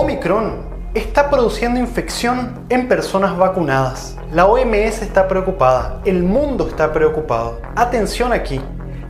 Omicron está produciendo infección en personas vacunadas. La OMS está preocupada, el mundo está preocupado. Atención aquí,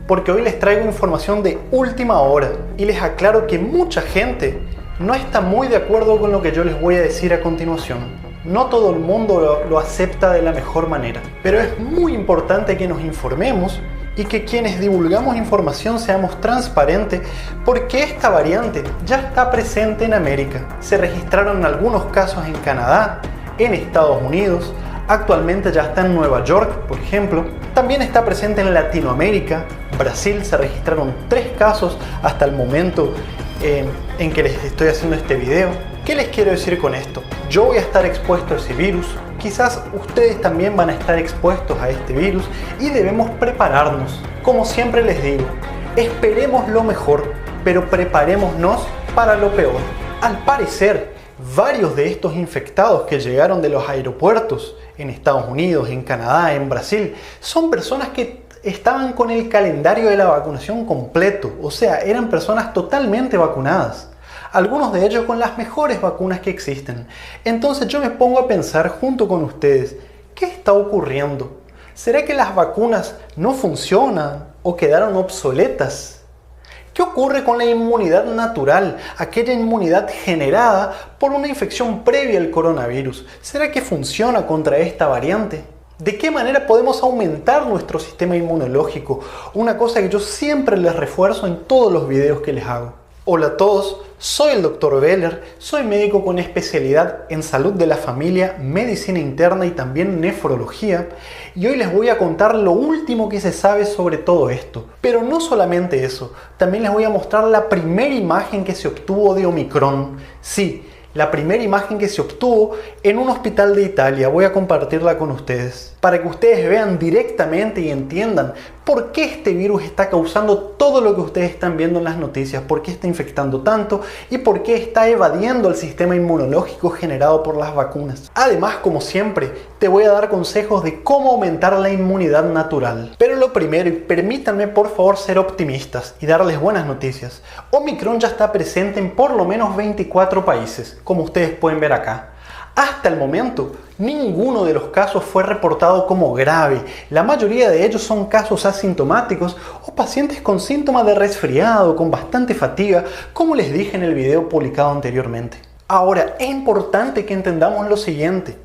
porque hoy les traigo información de última hora y les aclaro que mucha gente no está muy de acuerdo con lo que yo les voy a decir a continuación. No todo el mundo lo acepta de la mejor manera, pero es muy importante que nos informemos y que quienes divulgamos información seamos transparentes, porque esta variante ya está presente en América. Se registraron algunos casos en Canadá, en Estados Unidos, actualmente ya está en Nueva York, por ejemplo. También está presente en Latinoamérica. Brasil se registraron 3 casos hasta el momento en que les estoy haciendo este video. ¿Qué les quiero decir con esto? Yo voy a estar expuesto a ese virus, quizás ustedes también van a estar expuestos a este virus y debemos prepararnos. Como siempre les digo, esperemos lo mejor, pero preparémonos para lo peor. Al parecer, varios de estos infectados que llegaron de los aeropuertos en Estados Unidos, en Canadá, en Brasil, son personas que estaban con el calendario de la vacunación completo, o sea, eran personas totalmente vacunadas. Algunos de ellos con las mejores vacunas que existen. Entonces yo me pongo a pensar junto con ustedes, ¿qué está ocurriendo? ¿Será que las vacunas no funcionan o quedaron obsoletas? ¿Qué ocurre con la inmunidad natural, aquella inmunidad generada por una infección previa al coronavirus? ¿Será que funciona contra esta variante? ¿De qué manera podemos aumentar nuestro sistema inmunológico? Una cosa que yo siempre les refuerzo en todos los videos que les hago. Hola a todos, soy el Dr. Beller, soy médico con especialidad en salud de la familia, medicina interna y también nefrología, y hoy les voy a contar lo último que se sabe sobre todo esto. Pero no solamente eso, también les voy a mostrar la primera imagen que se obtuvo de Omicron. Sí, la primera imagen que se obtuvo en un hospital de Italia. Voy a compartirla con ustedes para que ustedes vean directamente y entiendan por qué este virus está causando todo lo que ustedes están viendo en las noticias, por qué está infectando tanto y por qué está evadiendo el sistema inmunológico generado por las vacunas. Además, como siempre, te voy a dar consejos de cómo aumentar la inmunidad natural. Pero lo primero, y permítanme por favor ser optimistas y darles buenas noticias. Omicron ya está presente en por lo menos 24 países, como ustedes pueden ver acá. Hasta el momento, ninguno de los casos fue reportado como grave. La mayoría de ellos son casos asintomáticos o pacientes con síntomas de resfriado, con bastante fatiga, como les dije en el video publicado anteriormente. Ahora, es importante que entendamos lo siguiente.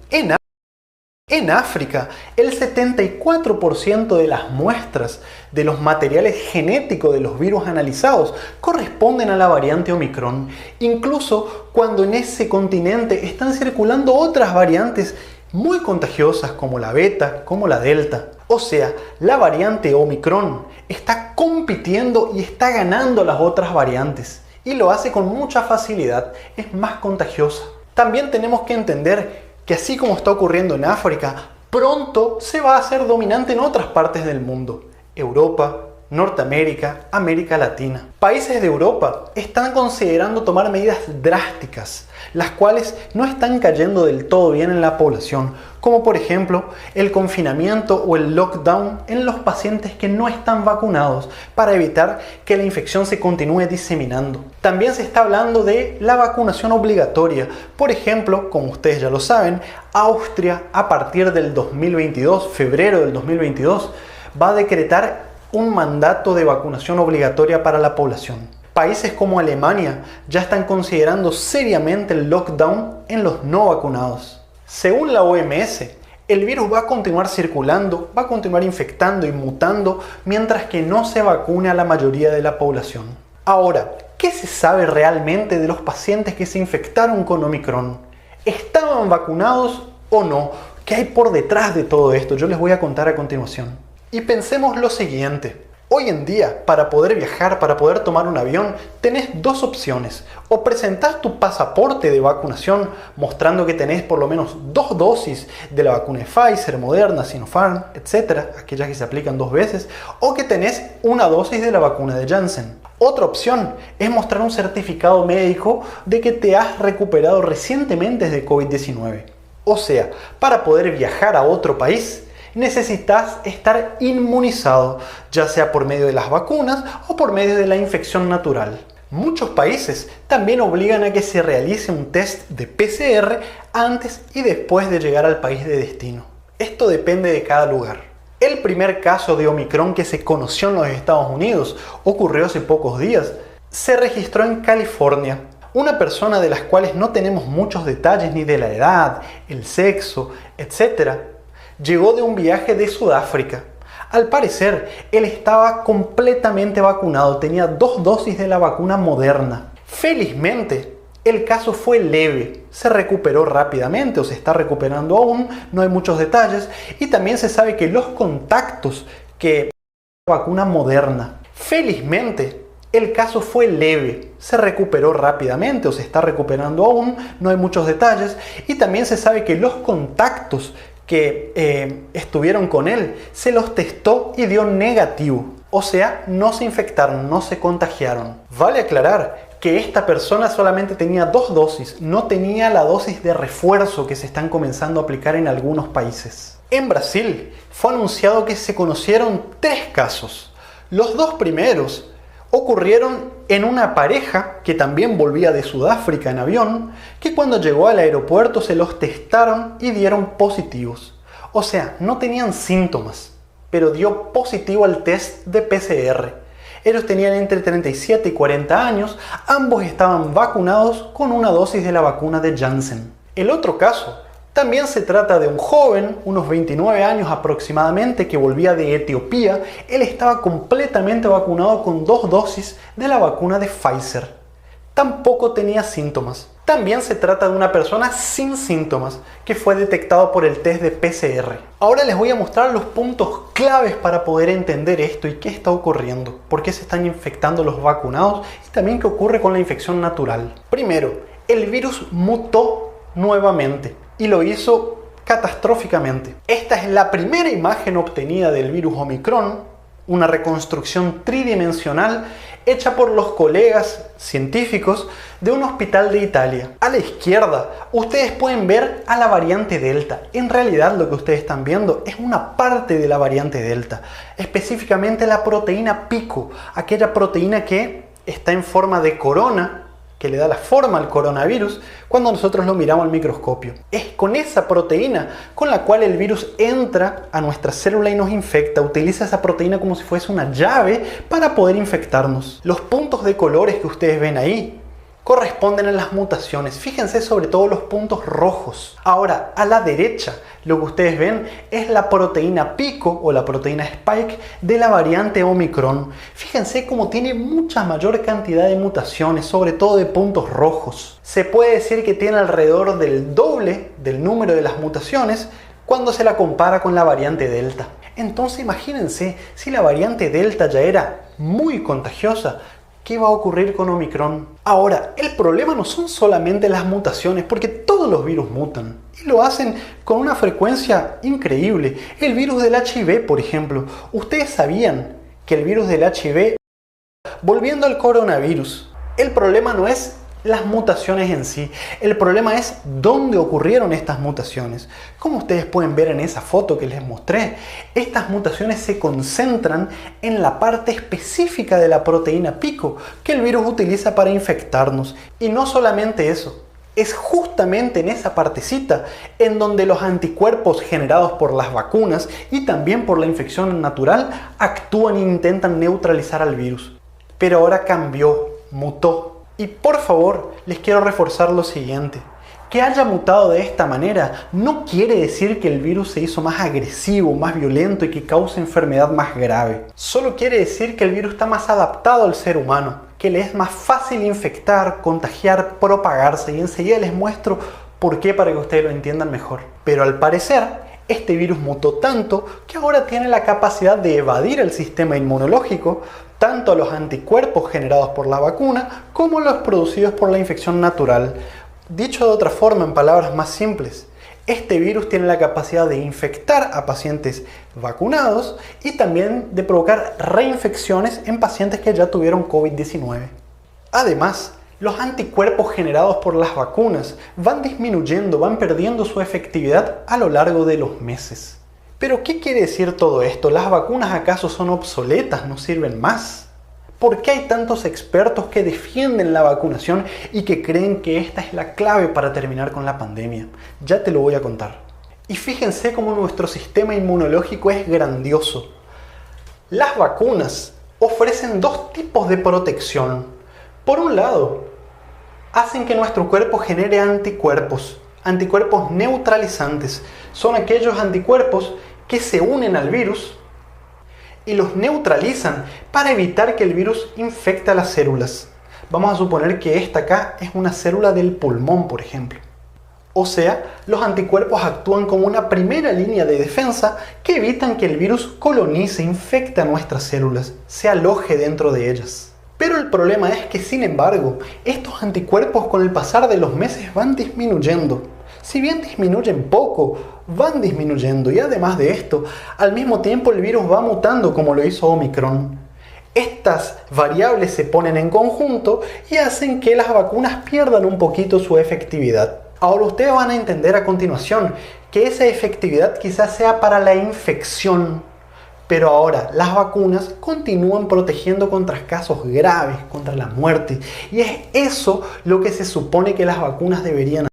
En África, el 74% de las muestras de los materiales genéticos de los virus analizados corresponden a la variante Omicron, incluso cuando en ese continente están circulando otras variantes muy contagiosas como la beta, como la delta. O sea, la variante Omicron está compitiendo y está ganando las otras variantes y lo hace con mucha facilidad, es más contagiosa. También tenemos que entender que así como está ocurriendo en África, pronto se va a hacer dominante en otras partes del mundo. Europa, Norteamérica, América Latina. Países de Europa están considerando tomar medidas drásticas, las cuales no están cayendo del todo bien en la población, como por ejemplo el confinamiento o el lockdown en los pacientes que no están vacunados para evitar que la infección se continúe diseminando. También se está hablando de la vacunación obligatoria. Por ejemplo, como ustedes ya lo saben, Austria a partir del 2022, febrero del 2022, va a decretar un mandato de vacunación obligatoria para la población. Países como Alemania ya están considerando seriamente el lockdown en los no vacunados. Según la OMS, el virus va a continuar circulando, va a continuar infectando y mutando mientras que no se vacune a la mayoría de la población. Ahora, ¿qué se sabe realmente de los pacientes que se infectaron con Omicron? ¿Estaban vacunados o no? ¿Qué hay por detrás de todo esto? Yo les voy a contar a continuación. Y pensemos lo siguiente. Hoy en día, para poder viajar, para poder tomar un avión, tenés dos opciones. O presentás tu pasaporte de vacunación mostrando que tenés por lo menos 2 dosis de la vacuna de Pfizer, Moderna, Sinopharm, etc., aquellas que se aplican 2 veces, o que tenés una dosis de la vacuna de Janssen. Otra opción es mostrar un certificado médico de que te has recuperado recientemente de COVID-19. O sea, para poder viajar a otro país, necesitas estar inmunizado, ya sea por medio de las vacunas o por medio de la infección natural. Muchos países también obligan a que se realice un test de PCR antes y después de llegar al país de destino. Esto depende de cada lugar. El primer caso de Omicron que se conoció en los Estados Unidos ocurrió hace pocos días. Se registró en California. Una persona de las cuales no tenemos muchos detalles ni de la edad, el sexo, etc., llegó de un viaje de Sudáfrica. Al parecer, él estaba completamente vacunado, tenía 2 dosis de la vacuna Moderna. Felizmente, el caso fue leve, se recuperó rápidamente o se está recuperando aún, no hay muchos detalles, y también se sabe que los contactos que la vacuna Moderna. Felizmente, el caso fue leve, se recuperó rápidamente o se está recuperando aún, no hay muchos detalles, y también se sabe que los contactos que estuvieron con él se los testó y dio negativo, o sea, no se infectaron, no se contagiaron. Vale aclarar que esta persona solamente tenía 2 dosis, no tenía la dosis de refuerzo que se están comenzando a aplicar en algunos países. En Brasil fue anunciado que se conocieron 3 casos. Los 2 primeros ocurrieron en una pareja que también volvía de Sudáfrica en avión, que cuando llegó al aeropuerto se los testaron y dieron positivos. O sea, no tenían síntomas, pero dio positivo al test de PCR. Ellos tenían entre 37 y 40 años, ambos estaban vacunados con una dosis de la vacuna de Janssen. El otro caso también se trata de un joven, unos 29 años aproximadamente, que volvía de Etiopía. Él estaba completamente vacunado con 2 dosis de la vacuna de Pfizer. Tampoco tenía síntomas. También se trata de una persona sin síntomas que fue detectado por el test de PCR. Ahora les voy a mostrar los puntos claves para poder entender esto y qué está ocurriendo, por qué se están infectando los vacunados y también qué ocurre con la infección natural. Primero, el virus mutó nuevamente y lo hizo catastróficamente. Esta es la primera imagen obtenida del virus Omicron, una reconstrucción tridimensional hecha por los colegas científicos de un hospital de Italia. A la izquierda ustedes pueden ver a la variante Delta. En realidad lo que ustedes están viendo es una parte de la variante Delta, específicamente la proteína pico, aquella proteína que está en forma de corona, que le da la forma al coronavirus cuando nosotros lo miramos al microscopio. Es con esa proteína con la cual el virus entra a nuestra célula y nos infecta. Utiliza esa proteína como si fuese una llave para poder infectarnos. Los puntos de colores que ustedes ven ahí corresponden a las mutaciones. Fíjense sobre todo los puntos rojos. Ahora, a la derecha, lo que ustedes ven es la proteína pico o la proteína spike de la variante Omicron. Fíjense cómo tiene mucha mayor cantidad de mutaciones, sobre todo de puntos rojos. Se puede decir que tiene alrededor del doble del número de las mutaciones cuando se la compara con la variante Delta. Entonces imagínense, si la variante Delta ya era muy contagiosa, ¿qué va a ocurrir con Omicron? Ahora, el problema no son solamente las mutaciones, porque todos los virus mutan y lo hacen con una frecuencia increíble. El virus del HIV, por ejemplo. ¿Ustedes sabían que el virus del HIV, volviendo al coronavirus, el problema no es las mutaciones en sí, el problema es dónde ocurrieron estas mutaciones? Como ustedes pueden ver en esa foto que les mostré, estas mutaciones se concentran en la parte específica de la proteína pico que el virus utiliza para infectarnos. Y no solamente eso, es justamente en esa partecita en donde los anticuerpos generados por las vacunas y también por la infección natural actúan e intentan neutralizar al virus. Pero ahora cambió, mutó. Y por favor, les quiero reforzar lo siguiente. Que haya mutado de esta manera no quiere decir que el virus se hizo más agresivo, más violento y que cause enfermedad más grave. Solo quiere decir que el virus está más adaptado al ser humano, que le es más fácil infectar, contagiar, propagarse. Y enseguida les muestro por qué para que ustedes lo entiendan mejor. Pero al parecer, este virus mutó tanto que ahora tiene la capacidad de evadir el sistema inmunológico, tanto a los anticuerpos generados por la vacuna como los producidos por la infección natural. Dicho de otra forma, en palabras más simples, este virus tiene la capacidad de infectar a pacientes vacunados y también de provocar reinfecciones en pacientes que ya tuvieron COVID-19. Además, los anticuerpos generados por las vacunas van disminuyendo, van perdiendo su efectividad a lo largo de los meses. ¿Pero qué quiere decir todo esto? ¿Las vacunas acaso son obsoletas? ¿No sirven más? ¿Por qué hay tantos expertos que defienden la vacunación y que creen que esta es la clave para terminar con la pandemia? Ya te lo voy a contar. Y fíjense cómo nuestro sistema inmunológico es grandioso. Las vacunas ofrecen dos tipos de protección. Por un lado, hacen que nuestro cuerpo genere anticuerpos neutralizantes. Son aquellos anticuerpos que se unen al virus y los neutralizan para evitar que el virus infecte a las células. Vamos a suponer que esta acá es una célula del pulmón, por ejemplo. O sea, los anticuerpos actúan como una primera línea de defensa que evitan que el virus colonice, infecte a nuestras células, se aloje dentro de ellas. Pero el problema es que, sin embargo, estos anticuerpos con el pasar de los meses van disminuyendo. Si bien disminuyen poco, van disminuyendo, y además de esto, al mismo tiempo el virus va mutando como lo hizo Omicron. Estas variables se ponen en conjunto y hacen que las vacunas pierdan un poquito su efectividad. Ahora ustedes van a entender a continuación que esa efectividad quizás sea para la infección, pero ahora las vacunas continúan protegiendo contra casos graves, contra la muerte, y es eso lo que se supone que las vacunas deberían hacer.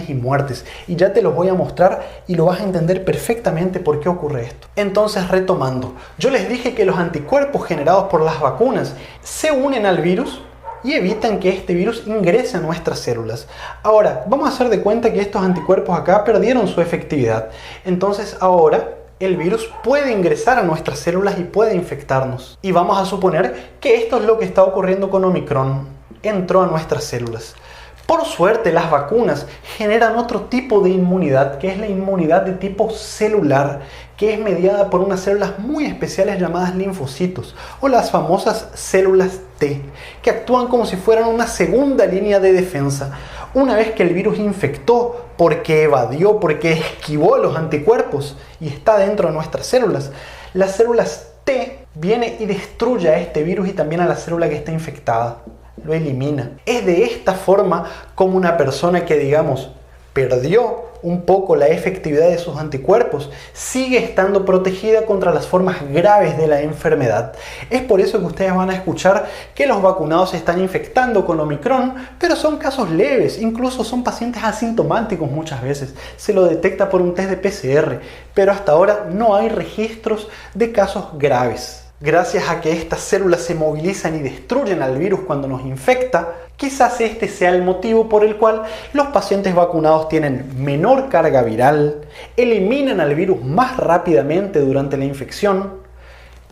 Y muertes, y ya te los voy a mostrar y lo vas a entender perfectamente por qué ocurre esto. Entonces, retomando, yo les dije que los anticuerpos generados por las vacunas se unen al virus y evitan que este virus ingrese a nuestras células. Ahora, vamos a hacer de cuenta que estos anticuerpos acá perdieron su efectividad. Entonces ahora el virus puede ingresar a nuestras células y puede infectarnos. Y vamos a suponer que esto es lo que está ocurriendo con Omicron. Entró a nuestras células. Por suerte, las vacunas generan otro tipo de inmunidad, que es la inmunidad de tipo celular, que es mediada por unas células muy especiales llamadas linfocitos, o las famosas células T, que actúan como si fueran una segunda línea de defensa. Una vez que el virus infectó, porque evadió, porque esquivó los anticuerpos y está dentro de nuestras células, las células T viene y destruye a este virus y también a la célula que está infectada. Lo elimina. Es de esta forma como una persona que, digamos, perdió un poco la efectividad de sus anticuerpos, sigue estando protegida contra las formas graves de la enfermedad. Es por eso que ustedes van a escuchar que los vacunados se están infectando con Omicron, pero son casos leves, incluso son pacientes asintomáticos muchas veces. Se lo detecta por un test de PCR, pero hasta ahora no hay registros de casos graves. Gracias a que estas células se movilizan y destruyen al virus cuando nos infecta, quizás este sea el motivo por el cual los pacientes vacunados tienen menor carga viral, eliminan al virus más rápidamente durante la infección,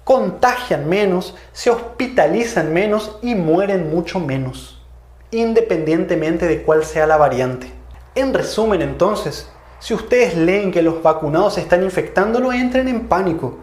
contagian menos, se hospitalizan menos y mueren mucho menos, independientemente de cuál sea la variante. En resumen, entonces, si ustedes leen que los vacunados se están infectando, no entren en pánico.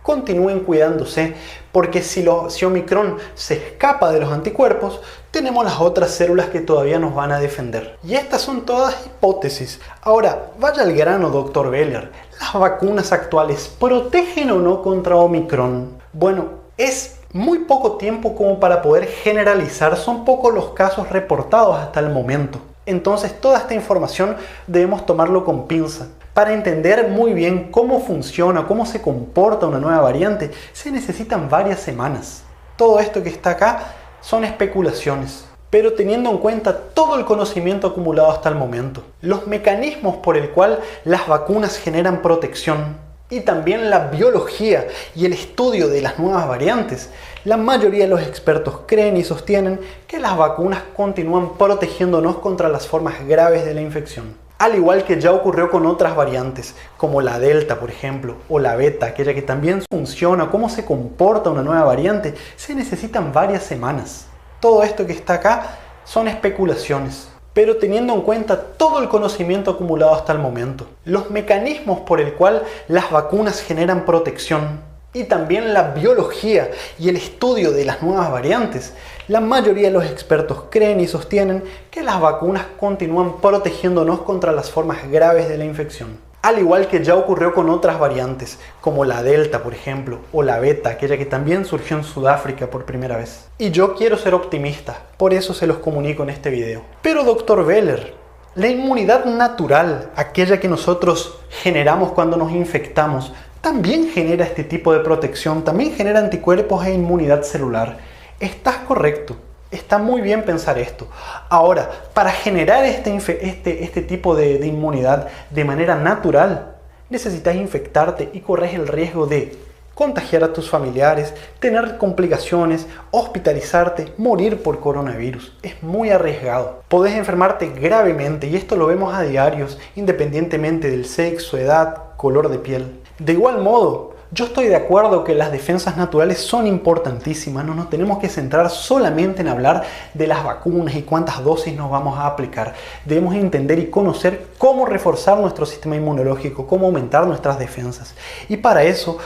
Continúen cuidándose, porque si Omicron se escapa de los anticuerpos, tenemos las otras células que todavía nos van a defender. Y estas son todas hipótesis. Ahora, vaya al grano, Dr. Beller. ¿Las vacunas actuales protegen o no contra Omicron? Bueno, es muy poco tiempo como para poder generalizar. Son pocos los casos reportados hasta el momento. Entonces, toda esta información debemos tomarlo con pinza. Para entender muy bien cómo funciona, cómo se comporta una nueva variante, se necesitan varias semanas. Todo esto que está acá son especulaciones, pero teniendo en cuenta todo el conocimiento acumulado hasta el momento, los mecanismos por el cual las vacunas generan protección y también la biología y el estudio de las nuevas variantes, la mayoría de los expertos creen y sostienen que las vacunas continúan protegiéndonos contra las formas graves de la infección. Al igual que ya ocurrió con otras variantes, como la Delta, por ejemplo, o la Beta, aquella que también funciona, cómo se comporta una nueva variante, se necesitan varias semanas. Todo esto que está acá son especulaciones, pero teniendo en cuenta todo el conocimiento acumulado hasta el momento, los mecanismos por el cual las vacunas generan protección, y también la biología y el estudio de las nuevas variantes, la mayoría de los expertos creen y sostienen que las vacunas continúan protegiéndonos contra las formas graves de la infección. Al igual que ya ocurrió con otras variantes, como la Delta, por ejemplo, o la Beta, aquella que también surgió en Sudáfrica por primera vez. Y yo quiero ser optimista, por eso se los comunico en este video. Pero Dr. Beller, la inmunidad natural, aquella que nosotros generamos cuando nos infectamos, también genera este tipo de protección, también genera anticuerpos e inmunidad celular. Estás correcto, está muy bien pensar esto. Ahora, para generar este tipo de inmunidad de manera natural, necesitas infectarte y corres el riesgo de contagiar a tus familiares, tener complicaciones, hospitalizarte, morir por coronavirus. Es muy arriesgado. Podés enfermarte gravemente y esto lo vemos a diarios, independientemente del sexo, edad, color de piel. De igual modo, yo estoy de acuerdo que las defensas naturales son importantísimas. No nos tenemos que centrar solamente en hablar de las vacunas y cuántas dosis nos vamos a aplicar. Debemos entender y conocer cómo reforzar nuestro sistema inmunológico, cómo aumentar nuestras defensas. Y para eso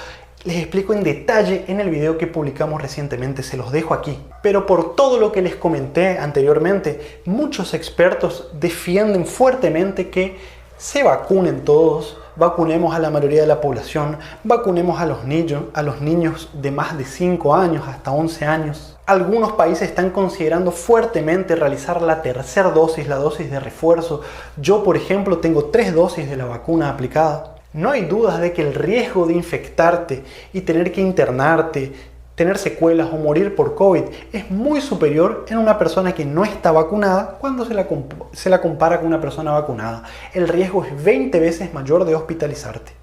les explico en detalle en el video que publicamos recientemente, se los dejo aquí. Pero por todo lo que les comenté anteriormente, muchos expertos defienden fuertemente que se vacunen todos, vacunemos a la mayoría de la población, vacunemos a los niños de más de 5 años hasta 11 años. Algunos países están considerando fuertemente realizar la tercera dosis, la dosis de refuerzo. Yo, por ejemplo, tengo 3 dosis de la vacuna aplicada. No hay dudas de que el riesgo de infectarte y tener que internarte, tener secuelas o morir por COVID es muy superior en una persona que no está vacunada cuando se la compara con una persona vacunada. El riesgo es 20 veces mayor de hospitalizarte.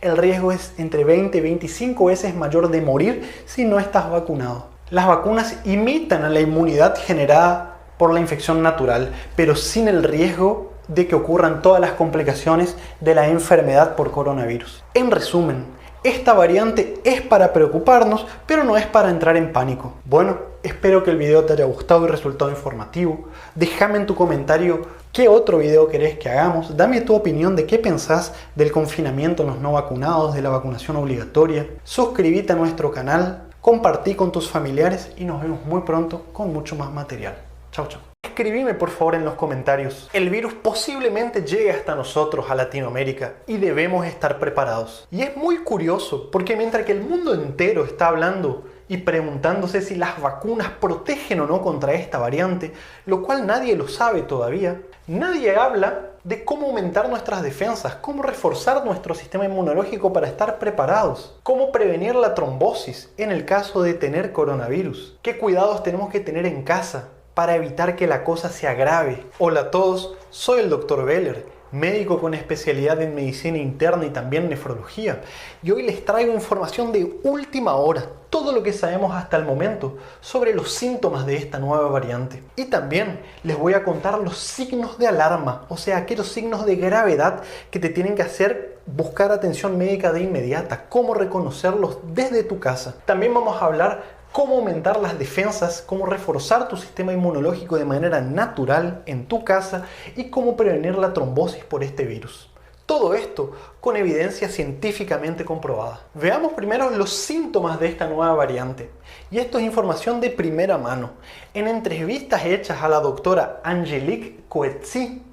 El riesgo es entre 20 y 25 veces mayor de morir si no estás vacunado. Las vacunas imitan a la inmunidad generada por la infección natural, pero sin el riesgo de que ocurran todas las complicaciones de la enfermedad por coronavirus. En resumen, esta variante es para preocuparnos, pero no es para entrar en pánico. Bueno, espero que el video te haya gustado y resultado informativo. Déjame en tu comentario qué otro video querés que hagamos. Dame tu opinión de qué pensás del confinamiento en los no vacunados, de la vacunación obligatoria. Suscríbete a nuestro canal, compartí con tus familiares y nos vemos muy pronto con mucho más material. Chau, chau. Escribime por favor en los comentarios. El virus posiblemente llegue hasta nosotros, a Latinoamérica, y debemos estar preparados. Y es muy curioso, porque mientras que el mundo entero está hablando y preguntándose si las vacunas protegen o no contra esta variante, lo cual nadie lo sabe todavía, nadie habla de cómo aumentar nuestras defensas, cómo reforzar nuestro sistema inmunológico para estar preparados, cómo prevenir la trombosis en el caso de tener coronavirus, qué cuidados tenemos que tener en casa para evitar que la cosa se agrave. Hola a todos, soy el Dr. Beller, médico con especialidad en medicina interna y también nefrología, y hoy les traigo información de última hora, todo lo que sabemos hasta el momento sobre los síntomas de esta nueva variante. Y también les voy a contar los signos de alarma, o sea, aquellos signos de gravedad que te tienen que hacer buscar atención médica de inmediata, cómo reconocerlos desde tu casa. También vamos a hablar cómo aumentar las defensas, cómo reforzar tu sistema inmunológico de manera natural en tu casa y cómo prevenir la trombosis por este virus. Todo esto con evidencia científicamente comprobada. Veamos primero los síntomas de esta nueva variante. Y esto es información de primera mano. En entrevistas hechas a la doctora Angelique Coetzee,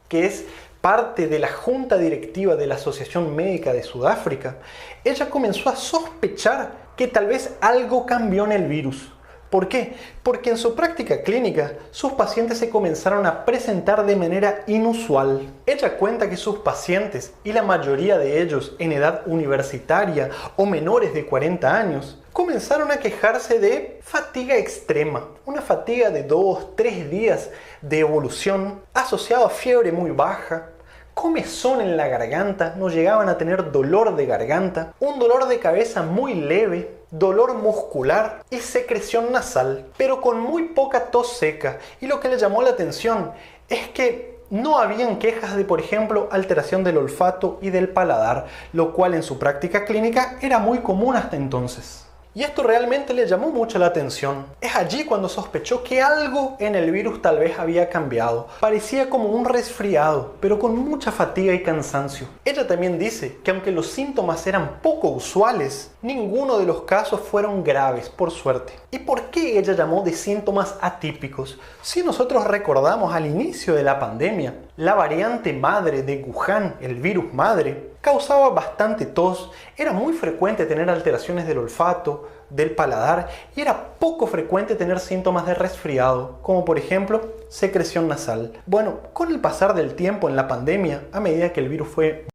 que es parte de la junta directiva de la Asociación Médica de Sudáfrica, ella comenzó a sospechar que tal vez algo cambió en el virus. ¿Por qué? Porque en su práctica clínica sus pacientes se comenzaron a presentar de manera inusual. Ella cuenta que sus pacientes, y la mayoría de ellos en edad universitaria o menores de 40 años, comenzaron a quejarse de fatiga extrema, una fatiga de 2-3 días de evolución asociado a fiebre muy baja, comezón en la garganta, no llegaban a tener dolor de garganta, un dolor de cabeza muy leve, dolor muscular y secreción nasal, pero con muy poca tos seca. Y lo que le llamó la atención es que no habían quejas de, por ejemplo, alteración del olfato y del paladar, lo cual en su práctica clínica era muy común hasta entonces. Y esto realmente le llamó mucho la atención. Es allí cuando sospechó que algo en el virus tal vez había cambiado. Parecía como un resfriado, pero con mucha fatiga y cansancio. Ella también dice que aunque los síntomas eran poco usuales, ninguno de los casos fueron graves, por suerte. ¿Y por qué ella llamó de síntomas atípicos? Si nosotros recordamos al inicio de la pandemia, la variante madre de Wuhan, el virus madre, causaba bastante tos, era muy frecuente tener alteraciones del olfato, del paladar y era poco frecuente tener síntomas de resfriado, como por ejemplo secreción nasal. Bueno, con el pasar del tiempo en la pandemia, a medida que el virus fue